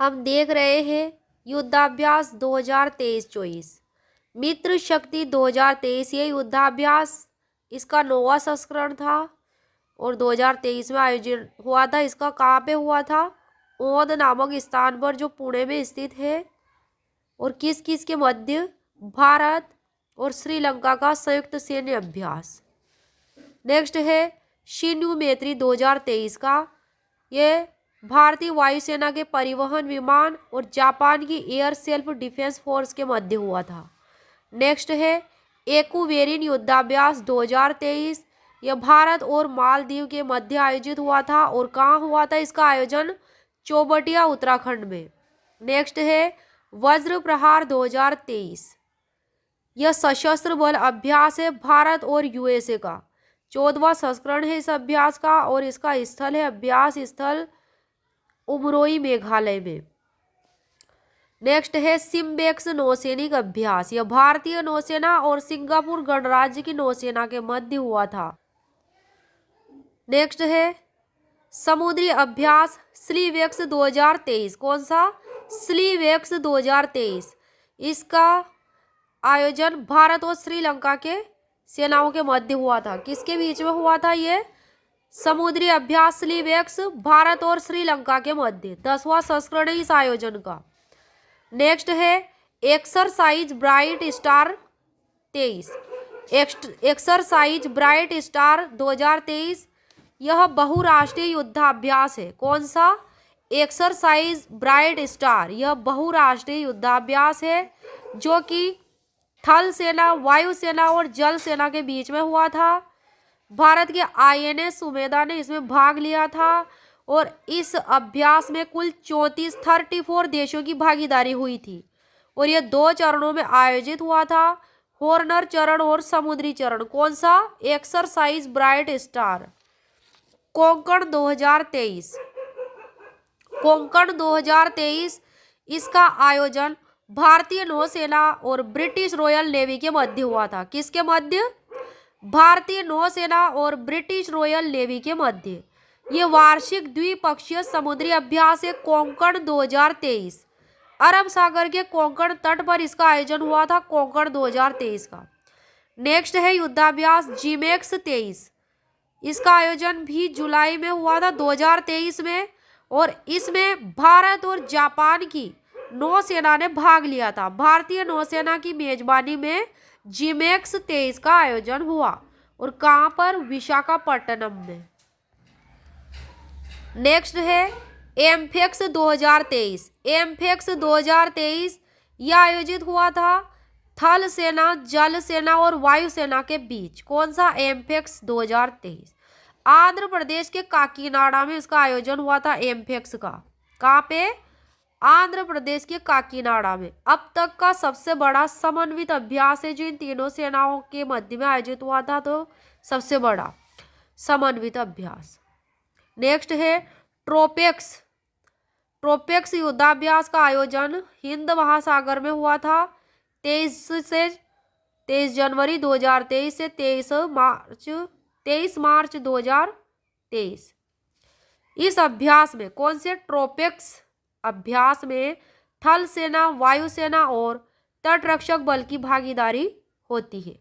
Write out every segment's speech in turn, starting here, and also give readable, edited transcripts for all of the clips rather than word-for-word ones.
हम देख रहे हैं युद्धाभ्यास 2023-24 मित्र शक्ति 2023। ये युद्धाभ्यास इसका 9वां संस्करण था और 2023 में आयोजित हुआ था। इसका कहाँ पे हुआ था? ओद नामक स्थान पर जो पुणे में स्थित है। और किस किस के मध्य? भारत और श्रीलंका का संयुक्त सैन्य अभ्यास। नेक्स्ट है शिन्यू मैत्री 2023 का। ये भारतीय वायुसेना के परिवहन विमान और जापान की एयर सेल्फ डिफेंस फोर्स के मध्य हुआ था। नेक्स्ट है एकुवेरिन युद्धाभ्यास 2023। यह भारत और मालदीव के मध्य आयोजित हुआ था। और कहाँ हुआ था इसका आयोजन? चौबटिया उत्तराखंड में। नेक्स्ट है वज्र प्रहार 2023। यह सशस्त्र बल अभ्यास है भारत और यूएसए का। 14वां संस्करण है इस अभ्यास का और इसका स्थल है अभ्यास स्थल उमरोई मेघालय में। नेक्स्ट है सिम्बेक्स नौसैनिक अभ्यास। यह भारतीय नौसेना और सिंगापुर गणराज्य की नौसेना के मध्य हुआ था। नेक्स्ट है समुद्री अभ्यास स्लीवेक्स 2023। कौन सा? स्लीवेक्स 2023। इसका आयोजन भारत और श्रीलंका के सेनाओं के मध्य हुआ था। किसके बीच में हुआ था ये समुद्री अभ्यास स्लीवेक्स? भारत और श्रीलंका के मध्य। 10वां संस्करण है इस आयोजन का। नेक्स्ट है exercise bright star 23। Exercise bright star 2023 यह बहुराष्ट्रीय युद्धाभ्यास है। कौन सा? Exercise bright star. यह बहुराष्ट्रीय युद्धाभ्यास है जो कि थल सेना, वायुसेना और जल सेना के बीच में हुआ था। भारत के आईएनएस सुमेधा ने इसमें भाग लिया था और इस अभ्यास में कुल 34 देशों की भागीदारी हुई थी और यह 2 चरणों में आयोजित हुआ था, हॉर्नर चरण और समुद्री चरण। कौन सा? Exercise bright star. Konkan 2023। Konkan 2023 इसका आयोजन भारतीय नौसेना और ब्रिटिश रॉयल नेवी के मध्य हुआ था। किसके मध्य? भारतीय नौसेना और ब्रिटिश रॉयल नेवी के मध्य। ये वार्षिक द्विपक्षीय समुद्री अभ्यास है कोंकण 2023। अरब सागर के कोंकण तट पर इसका आयोजन हुआ था कोंकण 2023 का। नेक्स्ट है युद्धाभ्यास जीमेक्स 23। इसका आयोजन भी जुलाई में हुआ था 2023 में और इसमें भारत और जापान की नौसेना ने भाग लिया था। भारतीय नौसेना की मेजबानी में जीमेक्स 23 का आयोजन हुआ और कहां पर? विशाखापट्टनम में। नेक्स्ट है एम्फेक्स 2023। एम्फेक्स 2023 यह आयोजित हुआ था थल सेना, जल सेना और वायुसेना के बीच। कौन सा? एम्फेक्स 2023। आंध्र प्रदेश के काकीनाडा में इसका आयोजन हुआ था एम्फेक्स का। कहाँ पे? आंध्र प्रदेश के काकीनाडा में। अब तक का सबसे बड़ा समन्वित अभ्यास है जो इन तीनों सेनाओं के मध्य में आयोजित हुआ था, तो सबसे बड़ा समन्वित अभ्यास। नेक्स्ट है ट्रोपेक्स। ट्रोपेक्स युद्धाभ्यास का आयोजन हिंद महासागर में हुआ था 23 जनवरी 2023 से 23 मार्च 2023। इस अभ्यास में कौन से? ट्रोपेक्स अभ्यास में थल सेना, वायुसेना और तटरक्षक बल की भागीदारी होती है।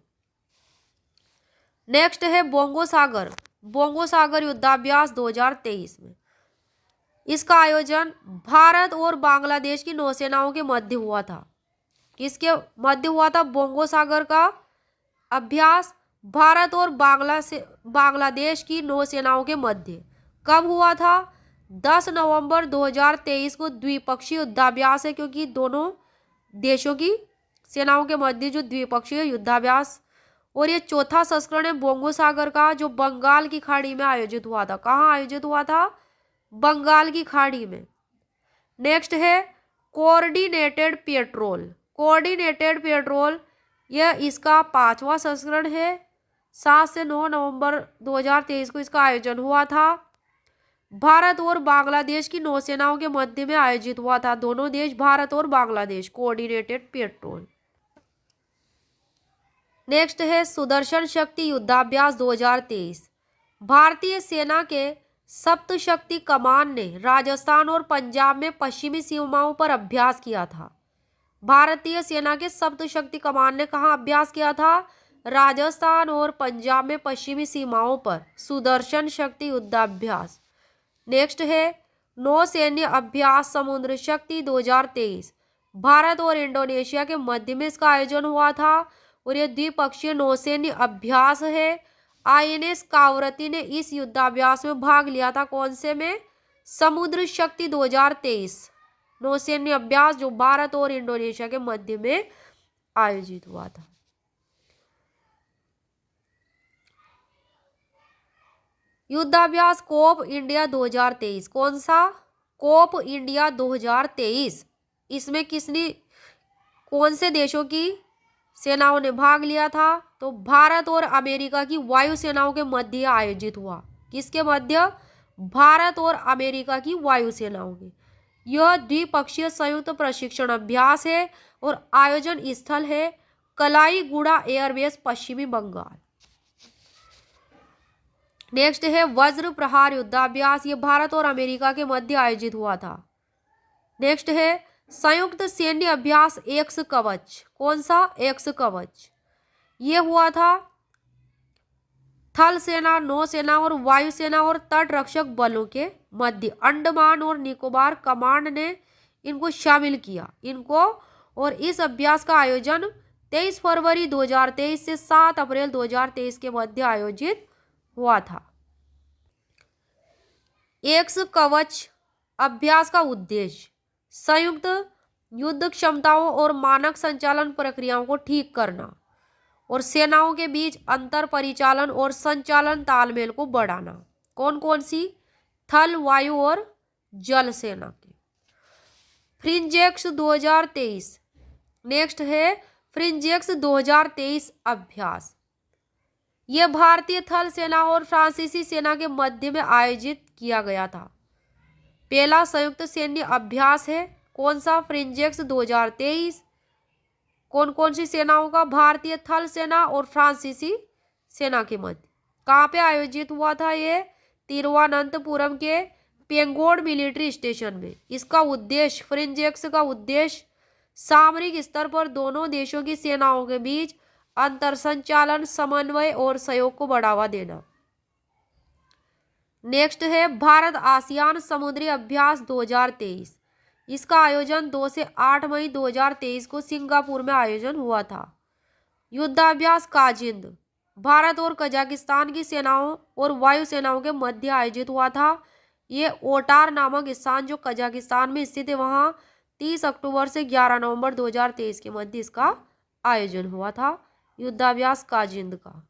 नेक्स्ट है बोंगो सागर। बोंगो सागर युद्धाभ्यास 2023 में इसका आयोजन भारत और बांग्लादेश की नौसेनाओं के मध्य हुआ था। किसके मध्य हुआ था बोंगो सागर का अभ्यास? भारत और बांग्लादेश की नौसेनाओं के मध्य। कब हुआ था? 10 नवंबर 2023 को द्विपक्षीय युद्धाभ्यास है क्योंकि दोनों देशों की सेनाओं के मध्य जो द्विपक्षीय युद्धाभ्यास। और ये चौथा संस्करण है बोंगो सागर का जो बंगाल की खाड़ी में आयोजित हुआ था। कहाँ आयोजित हुआ था? बंगाल की खाड़ी में। नेक्स्ट है कोऑर्डिनेटेड पेट्रोल। कोऑर्डिनेटेड पेट्रोल यह इसका 5वां संस्करण है। 7 से 9 नवंबर 2023 को इसका आयोजन हुआ था। भारत और बांग्लादेश की नौसेनाओं के मध्य में आयोजित हुआ था। दोनों देश भारत और बांग्लादेश। Coordinated petrol. नेक्स्ट है सुदर्शन शक्ति युद्धाभ्यास 2023। भारतीय सेना के सप्तशक्ति कमान ने राजस्थान और पंजाब में पश्चिमी सीमाओं पर अभ्यास किया था? भारतीय सेना के सप्तशक्ति कमान ने कहाँ अभ्यास किया था? राजस्थान और पंजाब में पश्चिमी सीमाओं पर सुदर्शन शक्ति युद्धाभ्यास। नेक्स्ट है नौसैन्य अभ्यास समुद्र शक्ति 2023 भारत और इंडोनेशिया के मध्य में इसका आयोजन हुआ था और यह द्विपक्षीय नौसैन्य अभ्यास है। आईएनएस कावरती ने इस युद्धाभ्यास में भाग लिया था। कौन से में? समुद्र शक्ति 2023 नौसैन्य अभ्यास जो भारत और इंडोनेशिया के मध्य में आयोजित हुआ था। युद्धाभ्यास कोप इंडिया 2023 कौन सा? कोप इंडिया 2023 इसमें कौन से देशों की सेनाओं ने भाग लिया था? तो भारत और अमेरिका की वायु सेनाओं के मध्य आयोजित हुआ। किसके मध्य? भारत और अमेरिका की वायु सेनाओं के। यह द्विपक्षीय संयुक्त प्रशिक्षण अभ्यास है और आयोजन स्थल है कलाईगुड़ा एयरबेस पश्चिमी बंगाल। नेक्स्ट है वज्र प्रहार युद्धाभ्यास, ये भारत और अमेरिका के मध्य आयोजित हुआ था। नेक्स्ट है संयुक्त सैन्य अभ्यास एक्स कवच, कौन सा? एक्स कवच। ये हुआ था थल सेना, नौसेना और वायुसेना और तट रक्षक बलों के मध्य। अंडमान और निकोबार कमांड ने इनको शामिल किया और इस अभ्यास का आयोजन 23 फरवरी 2023 से 7 अप्रैल 2023 के मध्य आयोजित हुआ था। एक्स कवच अभ्यास का उद्देश्य संयुक्त युद्ध क्षमताओं और मानक संचालन प्रक्रियाओं को ठीक करना और सेनाओं के बीच अंतर परिचालन और संचालन तालमेल को बढ़ाना। कौन कौन सी? थल, वायु और जल सेना के। फ्रिंजेक्स 2023। नेक्स्ट है फ्रिंजेक्स 2023 अभ्यास। यह भारतीय थल सेना और फ्रांसीसी सेना के मध्य में आयोजित किया गया था। पहला संयुक्त सैन्य अभ्यास है। कौन सा? फ्रिंजेक्स 2023। कौन कौन सी सेनाओं का? भारतीय थल सेना और फ्रांसीसी सेना के मध्य। कहाँ पे आयोजित हुआ था ये? तिरुवनंतपुरम के पेंगोड मिलिट्री स्टेशन में। इसका उद्देश्य, फ्रिंजेक्स का उद्देश्य सामरिक स्तर पर दोनों देशों की सेनाओं के बीच अंतर संचालन, समन्वय और सहयोग को बढ़ावा देना। नेक्स्ट है भारत आसियान समुद्री अभ्यास 2023। इसका आयोजन 2 से 8 मई 2023 को सिंगापुर में आयोजन हुआ था। युद्धाभ्यास काजिंद भारत और कजाकिस्तान की सेनाओं और वायु सेनाओं के मध्य आयोजित हुआ था। ये ओटार नामक स्थान जो कजाकिस्तान में स्थित है वहाँ 30 अक्टूबर से 11 नवंबर 2023 के मध्य इसका आयोजन हुआ था, युद्धाभ्यास काजिंद का।